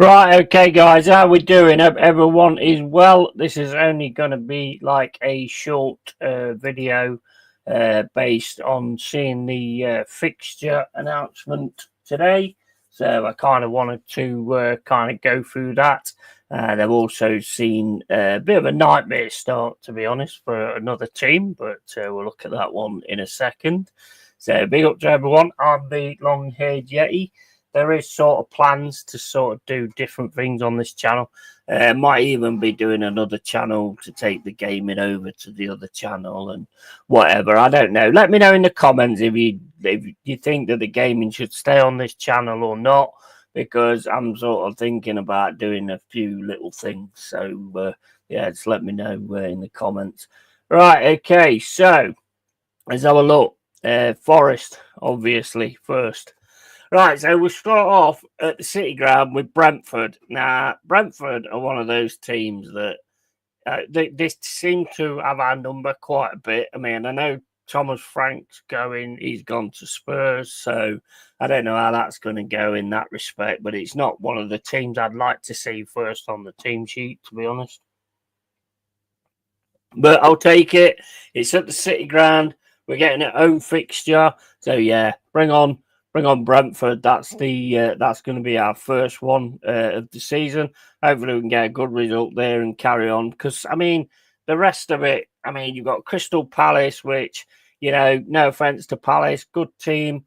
Right, okay, guys, how we doing? Hope everyone is well. This is only going to be like a short video based on seeing the fixture announcement today. So I kind of wanted to kind of go through that. And I've also seen a bit of a nightmare start, to be honest, for another team, but we'll look at that one in a second. So big up to everyone. I'm the long-haired Yeti. There is sort of plans to sort of do different things on this channel. Might even be doing another channel to take the gaming over to the other channel and whatever. I don't know. Let me know in the comments if you think that the gaming should stay on this channel or not, because I'm sort of thinking about doing a few little things. So yeah, just let me know in the comments. Right, okay, so let's have a look. Forest, obviously, first. Right, so we'll start off at the City Ground with Brentford. Now, Brentford are one of those teams that they seem to have our number quite a bit. I mean, I know Thomas Frank's going, he's gone to Spurs, so I don't know how that's going to go in that respect, but it's not one of the teams I'd like to see first on the team sheet, to be honest. But I'll take it. It's at the City Ground. We're getting an own fixture, so yeah, bring on Brentford. That's going to be our first one of the season. Hopefully we can get a good result there and carry on, because I mean the rest of it, I mean, you've got Crystal Palace, which, you know, no offense to Palace, good team,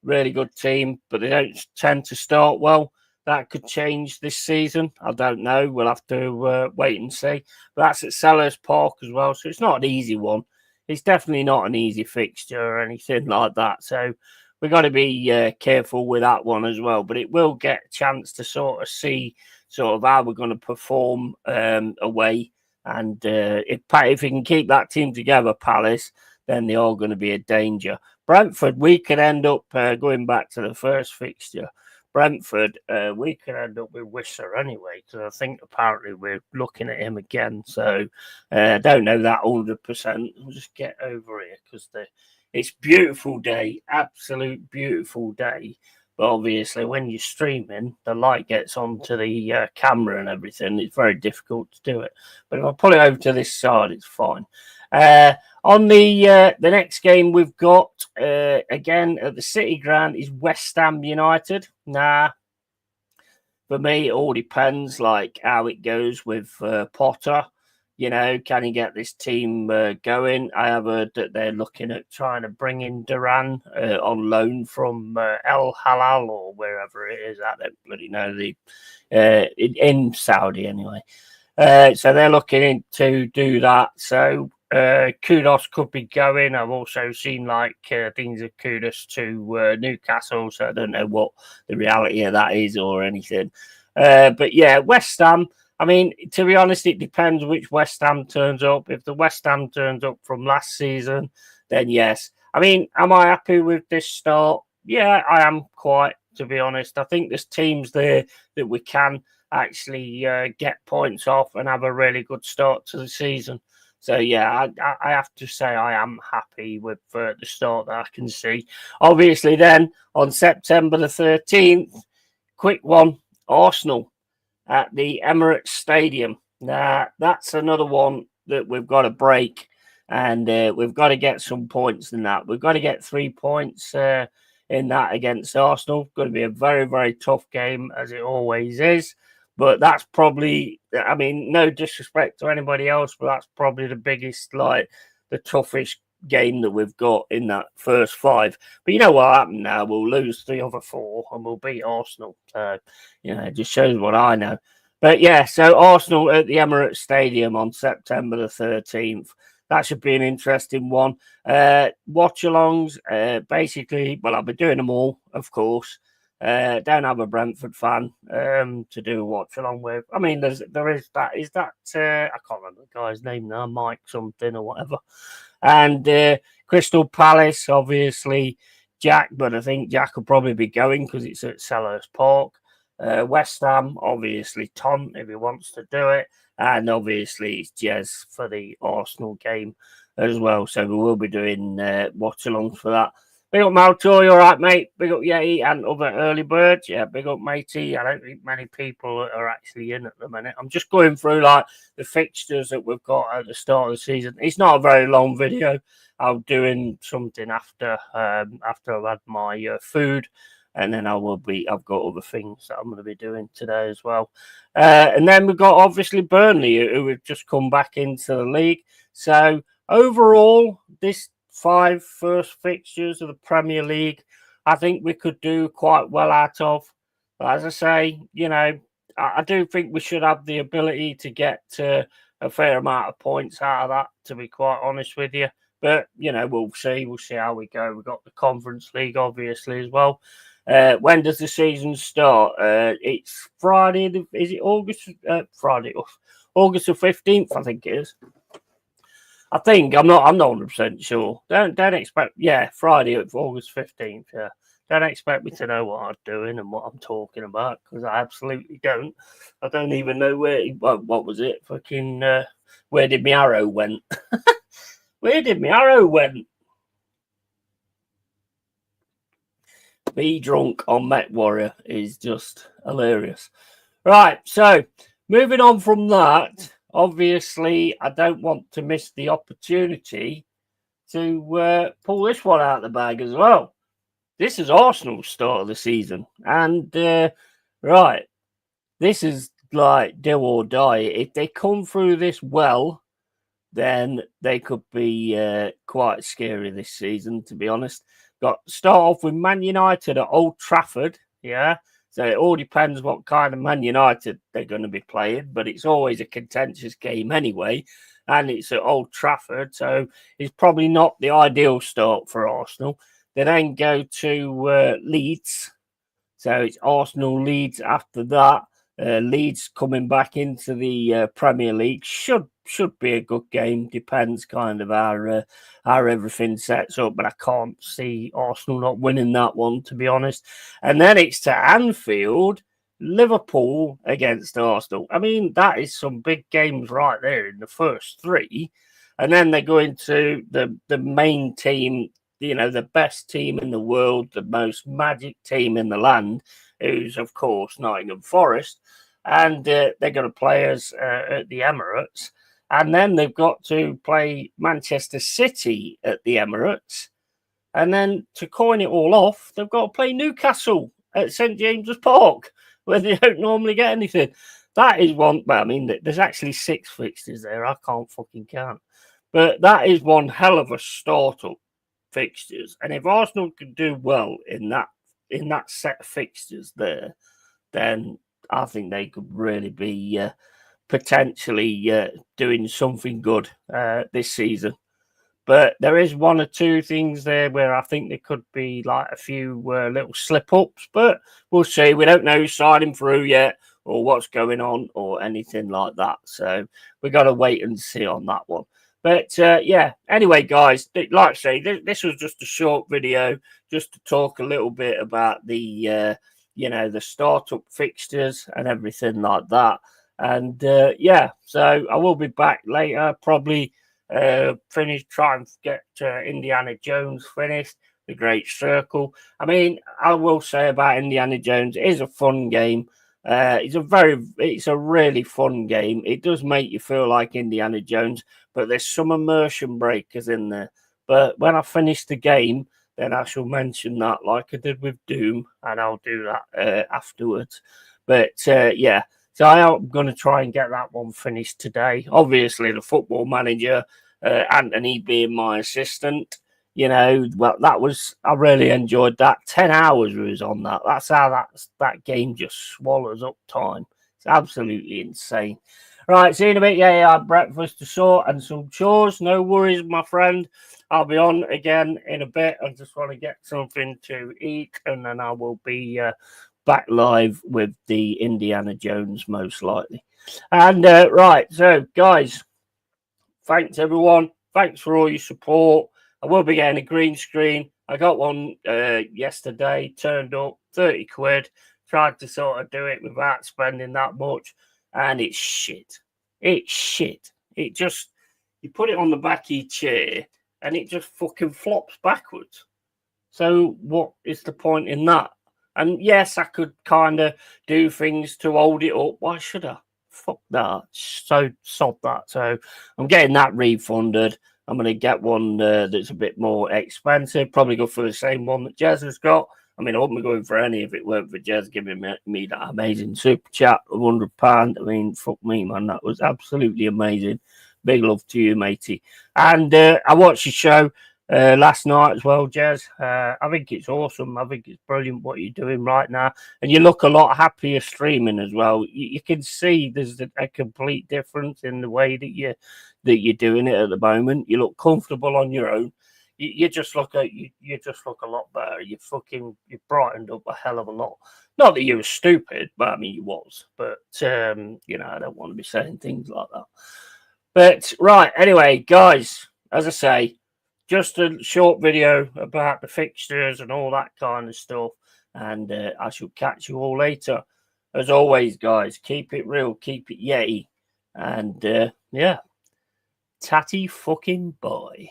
really good team, but they don't tend to start well. That could change this season. I don't know. We'll have to wait and see. But that's at Sellers Park as well, so it's not an easy one. It's definitely not an easy fixture or anything like that. So we've got to be careful with that one as well. But it will get a chance to sort of see sort of how we're going to perform away. And if we can keep that team together, Palace, then they are going to be a danger. Brentford, we could end up going back to the first fixture. Brentford, we could end up with Whistler anyway, because I think apparently we're looking at him again. So I don't know that 100%. I'll just get over here because it's beautiful day, absolute beautiful day. But obviously, when you're streaming, the light gets onto the camera and everything. It's very difficult to do it. But if I pull it over to this side, it's fine. On the next game we've got again at the City Ground is West Ham United. Nah, for me it all depends like how it goes with Potter. You know, can he get this team going? I have heard that they're looking at trying to bring in Duran on loan from El Halal or wherever it is. I don't bloody know, in Saudi anyway. So they're looking to do that. So Kudos could be going. I've also seen like things of Kudos to Newcastle, so I don't know what the reality of that is or anything. But yeah, West Ham. I mean, to be honest, it depends which West Ham turns up. If the West Ham turns up from last season, then yes. I mean, am I happy with this start? Yeah, I am quite, to be honest. I think there's teams there that we can actually get points off and have a really good start to the season. So yeah, I have to say I am happy with the start that I can see. Obviously, then on September the 13th, quick one, Arsenal at the Emirates Stadium. Now that's another one that we've got to break, and we've got to get some points in that. We've got to get 3 points in that against Arsenal. Going to be a very, very tough game, as it always is. But that's probably, I mean, no disrespect to anybody else, but that's probably the biggest, like, the toughest game that we've got in that first 5. But you know what happened now? We'll lose the other 4 and we'll beat Arsenal. So, you know, it just shows what I know. But yeah, so Arsenal at the Emirates Stadium on September the 13th. That should be an interesting one. Watch-alongs, basically, well, I'll be doing them all, of course. Don't have a Brentford fan to do a watch along with. I mean, is that I can't remember the guy's name now, Mike something or whatever. And Crystal Palace, obviously Jack, but I think Jack will probably be going because it's at Sellers Park. West Ham, obviously Tom if he wants to do it, and obviously it's Jez for the Arsenal game as well. So we will be doing watch alongs for that. Big up Maltoy, you all right, mate? Big up Yeti and other early birds. Yeah, big up matey. I don't think many people are actually in at the minute. I'm just going through like the fixtures that we've got at the start of the season. It's not a very long video. I'm doing something after I've had my food, and then I've got other things that I'm going to be doing today as well. And then we've got obviously Burnley, who have just come back into the league. So overall, this 5 first fixtures of the Premier League, I think we could do quite well out of. But as I say, I do think we should have the ability to get a fair amount of points out of that, to be quite honest with you. But, we'll see. We'll see how we go. We've got the Conference League, obviously, as well. When does the season start? It's Friday. Is it August? Friday. August the 15th, I think it is. I think I'm not 100% sure. Don't expect. Yeah, Friday, August 15th. Yeah, don't expect me to know what I'm doing and what I'm talking about, because I absolutely don't. I don't even know what was it? Fucking where did my arrow went? Where did my arrow went? Be drunk on Met Warrior is just hilarious. Right, so moving on from that, obviously I don't want to miss the opportunity to pull this one out of the bag as well. This is Arsenal's start of the season, and right, this is like do or die. If they come through this well, then they could be quite scary this season, to be honest. Got to start off with Man United at Old Trafford, yeah. So it all depends what kind of Man United they're going to be playing, but it's always a contentious game anyway, and it's at Old Trafford, so it's probably not the ideal start for Arsenal. They then go to Leeds, so it's Arsenal Leeds after that. Leeds coming back into the Premier League should be a good game. Depends kind of how everything sets up, but I can't see Arsenal not winning that one, to be honest. And then it's to Anfield, Liverpool against Arsenal. I mean, that is some big games right there in the first 3. And then they go into the main team, the best team in the world, the most magic team in the land, who's, of course, Nottingham Forest. And they're going to play us at the Emirates. And then they've got to play Manchester City at the Emirates. And then to coin it all off, they've got to play Newcastle at St. James's Park, where they don't normally get anything. That is one. Well, I mean, there's actually 6 fixtures there. I can't fucking count. But that is one hell of a startup fixtures. And if Arsenal could do well in that set of fixtures there, then I think they could really be potentially doing something good this season. But there is 1 or 2 things there where I think there could be like a few little slip-ups, but we'll see. We don't know who's signing through yet or what's going on or anything like that. So we've got to wait and see on that one. But yeah, anyway, guys, like I say, this was just a short video just to talk a little bit about the startup fixtures and everything like that. And yeah, so I will be back later, probably try and get Indiana Jones finished, The Great Circle. I mean, I will say about Indiana Jones, it is a fun game. It's a really fun game. It does make you feel like Indiana Jones, but there's some immersion breakers in there. But when I finish the game, then I shall mention that, like I did with Doom, and I'll do that afterwards. But yeah, so I am going to try and get that one finished today. Obviously, the Football Manager, Anthony being my assistant, well, I really enjoyed that. 10 hours was on that. That's how that game just swallows up time. It's absolutely insane. Right, see you in a bit. Yeah, I had breakfast to sort and some chores. No worries, my friend. I'll be on again in a bit. I just want to get something to eat, and then I will be back live with the Indiana Jones, most likely. And right, so guys, thanks everyone. Thanks for all your support. I will be getting a green screen. I got one yesterday, turned up, 30 quid. Tried to sort of do it without spending that much, and it's shit. It's shit. It just, you put it on the back of your chair, and it just fucking flops backwards. So what is the point in that? And yes, I could kind of do things to hold it up. Why should I? Fuck that. So sod that. So I'm getting that refunded. I'm going to get one that's a bit more expensive. Probably go for the same one that Jez has got. I mean, I wouldn't be going for any if it weren't for Jez giving me that amazing super chat of £100. I mean, fuck me, man. That was absolutely amazing. Big love to you, matey. And I watched your show last night as well, Jez. I think it's awesome. I think it's brilliant what you're doing right now. And you look a lot happier streaming as well. You can see there's a complete difference in the way that you're doing it at the moment. You look comfortable on your own. You just look you just look a lot better. You brightened up a hell of a lot. Not that you were stupid, but I mean you was. But you know, I don't want to be saying things like that. But right, anyway, guys, as I say, just a short video about the fixtures and all that kind of stuff. And I shall catch you all later. As always, guys, keep it real, keep it yeti. And yeah, tatty fucking boy.